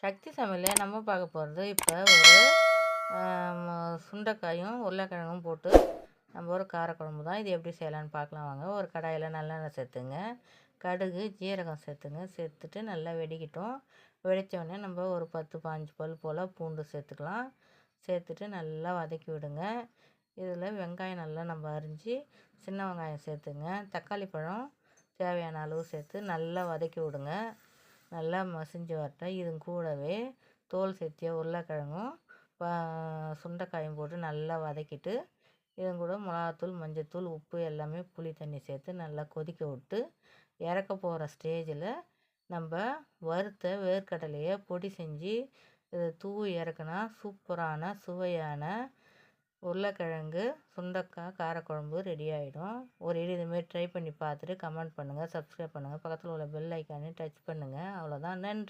சக்தி சமையல்ல நம்ம பார்க்க போகிறது இப்போ ஒரு சுண்டைக்காயும் உருளைக்கிழங்கும் போட்டு நம்ம ஒரு காரக்குழம்பு தான். இது எப்படி செய்யலான்னு பார்க்கலாம் வாங்க. ஒரு கடாயில் நல்லெண்ணெய் சேர்த்துங்க, கடுகு ஜீரகம் சேர்த்துங்க. சேர்த்துட்டு நல்லா வெடிக்கட்டும். வெடித்தோடனே நம்ம ஒரு 10-15 பல் போல் பூண்டு சேர்த்துக்கலாம். சேர்த்துட்டு நல்லா வதக்கி விடுங்க. இதில் வெங்காயம் நல்லா நம்ம அரிஞ்சு சின்ன வெங்காயம் சேர்த்துங்க. தக்காளி பழம் தேவையான அளவு சேர்த்து நல்லா வதக்கி விடுங்க. நல்லா மசிஞ்சு வரட்டும். இது கூடவே தோல் சேர்த்திய உருளைக்கிழங்கும் சுண்டைக்காயும் போட்டு நல்லா வதக்கிட்டு இதன் கூட மிளகாத்தூள், மஞ்சத்தூள், உப்பு எல்லாமே புளி தண்ணி சேர்த்து நல்லா கொதிக்க விட்டு இறக்க போகிற ஸ்டேஜில் நம்ம வறுத்த வேர்க்கடலையை பொடி செஞ்சு இதை தூவி இறக்குனா சூப்பரான சுவையான உருளைக்கிழங்கு சுண்டைக்காய் காரக்குழம்பு ரெடி ஆகிடும். ஒரு இதுமாரி ட்ரை பண்ணி பார்த்துட்டு கமெண்ட் பண்ணுங்கள், சப்ஸ்கிரைப் பண்ணுங்கள், பக்கத்தில் உள்ள பெல் ஐக்கானே டச் பண்ணுங்கள். அவ்வளோதான். நன்றி.